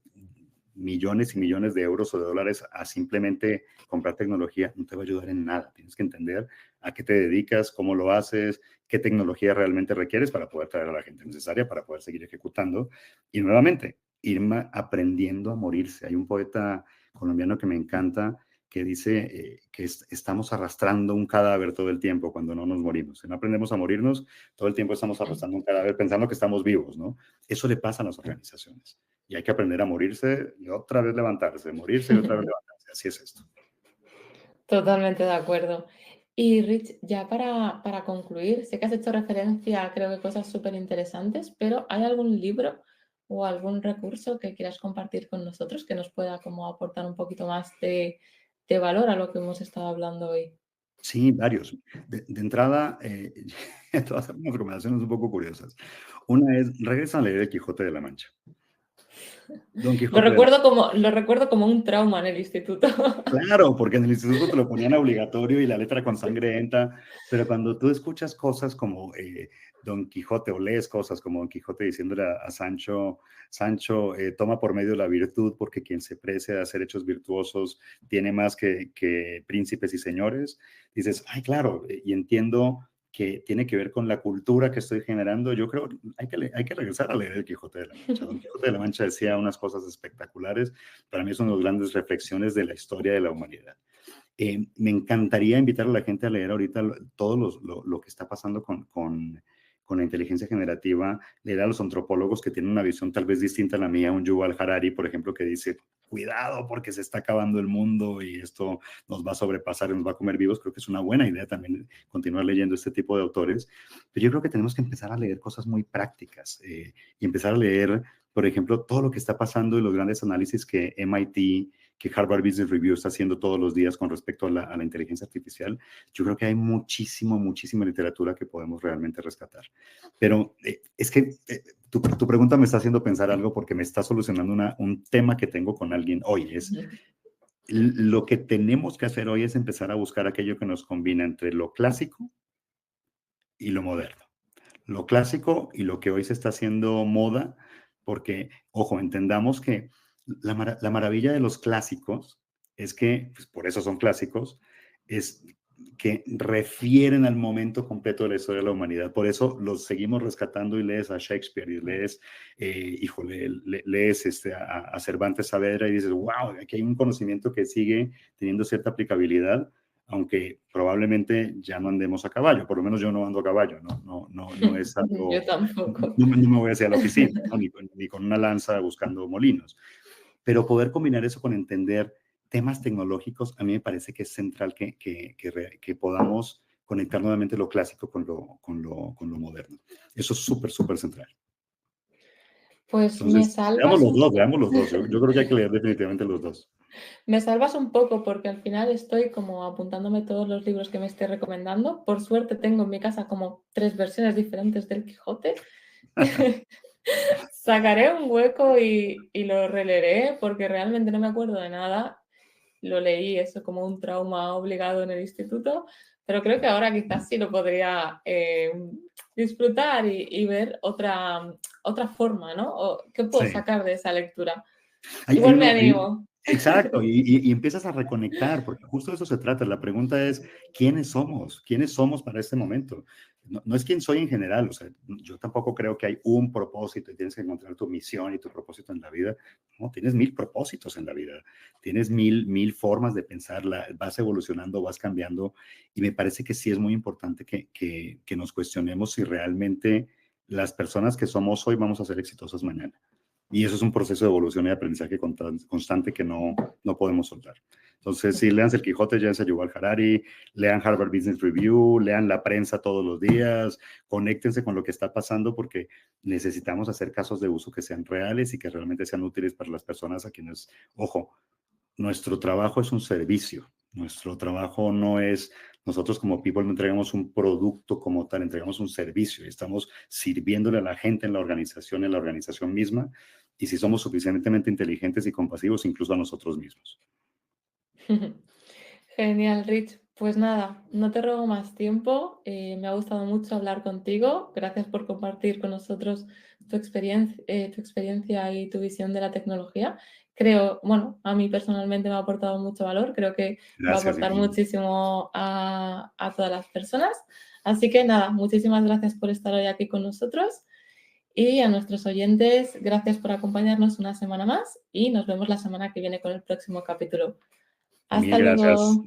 millones y millones de euros o de dólares a simplemente comprar tecnología no te va a ayudar en nada. Tienes que entender a qué te dedicas, cómo lo haces, qué tecnología realmente requieres para poder traer a la gente necesaria, para poder seguir ejecutando. Y nuevamente, ir aprendiendo a morirse. Hay un poeta colombiano que me encanta que dice que estamos arrastrando un cadáver todo el tiempo cuando no nos morimos. Si no aprendemos a morirnos, todo el tiempo estamos arrastrando un cadáver pensando que estamos vivos, ¿no? Eso le pasa a las organizaciones. Y hay que aprender a morirse y otra vez levantarse, morirse y otra vez levantarse. Así es esto. Totalmente de acuerdo. Y Rich, ya para concluir, sé que has hecho referencia, creo que cosas súper interesantes, pero ¿hay algún libro o algún recurso que quieras compartir con nosotros que nos pueda como aportar un poquito más de valor a lo que hemos estado hablando hoy? Sí, varios. De entrada, te voy a hacer unas recomendaciones un poco curiosas. Una es, regresa a leer El Quijote de la Mancha. Don Quijote de la Lo recuerdo como un trauma en el instituto. Claro, porque en el instituto te lo ponían obligatorio y la letra con sangrienta, pero cuando tú escuchas cosas como Don Quijote o lees cosas como Don Quijote diciéndole a Sancho, Sancho, toma por medio la virtud porque quien se precie de hacer hechos virtuosos tiene más que príncipes y señores, dices, ay, claro, y entiendo que tiene que ver con la cultura que estoy generando. Yo creo, hay que regresar a leer El Quijote de la Mancha. Don Quijote de la Mancha decía unas cosas espectaculares. Para mí son las grandes reflexiones de la historia de la humanidad. Me encantaría invitar a la gente a leer ahorita todo lo que está pasando con la inteligencia generativa, leer a los antropólogos que tienen una visión tal vez distinta a la mía, un Yuval Harari, por ejemplo, que dice, cuidado porque se está acabando el mundo y esto nos va a sobrepasar y nos va a comer vivos. Creo que es una buena idea también continuar leyendo este tipo de autores, pero yo creo que tenemos que empezar a leer cosas muy prácticas y empezar a leer, por ejemplo, todo lo que está pasando y los grandes análisis que MIT, que Harvard Business Review está haciendo todos los días con respecto a la inteligencia artificial. Yo creo que hay muchísima literatura que podemos realmente rescatar. Pero es que tu pregunta me está haciendo pensar algo porque me está solucionando un tema que tengo con alguien hoy. Lo que tenemos que hacer hoy es empezar a buscar aquello que nos combina entre lo clásico y lo moderno. Lo clásico y lo que hoy se está haciendo moda, porque, ojo, entendamos que la maravilla de los clásicos es que, pues por eso son clásicos, es que refieren al momento completo de la historia de la humanidad. Por eso los seguimos rescatando y lees a Shakespeare y lees, lees a Cervantes Saavedra y dices, wow, aquí hay un conocimiento que sigue teniendo cierta aplicabilidad, aunque probablemente ya no andemos a caballo, por lo menos yo no ando a caballo, no es Yo algo, tampoco. no me voy hacia la oficina, ¿no? Ni con una lanza buscando molinos. Pero poder combinar eso con entender temas tecnológicos, a mí me parece que es central que podamos conectar nuevamente lo clásico con lo moderno. Eso es súper central. Pues me Entonces, salvas un poco. veamos los dos. Yo creo que hay que leer definitivamente los dos. Me salvas un poco porque al final estoy como apuntándome todos los libros que me esté recomendando. Por suerte tengo en mi casa como 3 versiones diferentes del Quijote. Sacaré un hueco y lo releeré porque realmente no me acuerdo de nada. Lo leí eso como un trauma obligado en el instituto, pero creo que ahora quizás sí lo podría disfrutar y ver otra forma, ¿no? O, ¿qué puedo Sí. sacar de esa lectura? Hay Igual me animo. exacto, y empiezas a reconectar, porque justo de eso se trata. La pregunta es, ¿quiénes somos? ¿Quiénes somos para este momento? No es quién soy en general, o sea, yo tampoco creo que hay un propósito y tienes que encontrar tu misión y tu propósito en la vida. No, tienes 1000 propósitos en la vida, tienes mil formas de pensarla, vas evolucionando, vas cambiando, y me parece que sí es muy importante que nos cuestionemos si realmente las personas que somos hoy vamos a ser exitosas mañana. Y eso es un proceso de evolución y aprendizaje constante que no podemos soltar. Entonces, sí, lean El Quijote, léanse a Yuval Harari, lean Harvard Business Review, lean la prensa todos los días, conéctense con lo que está pasando porque necesitamos hacer casos de uso que sean reales y que realmente sean útiles para las personas a quienes, ojo, nuestro trabajo es un servicio. Nuestro trabajo no es, nosotros como people no entregamos un producto como tal, entregamos un servicio y estamos sirviéndole a la gente en la organización misma, y si somos suficientemente inteligentes y compasivos, incluso a nosotros mismos. Genial, Rich. Pues nada, no te robo más tiempo. Me ha gustado mucho hablar contigo. Gracias por compartir con nosotros tu experiencia y tu visión de la tecnología. Creo, bueno, a mí personalmente me ha aportado mucho valor. Creo que va a Gracias, aportar Virginia. muchísimo a todas las personas. Así que nada, muchísimas gracias por estar hoy aquí con nosotros. Y a nuestros oyentes, gracias por acompañarnos una semana más y nos vemos la semana que viene con el próximo capítulo. Mil Hasta gracias. luego.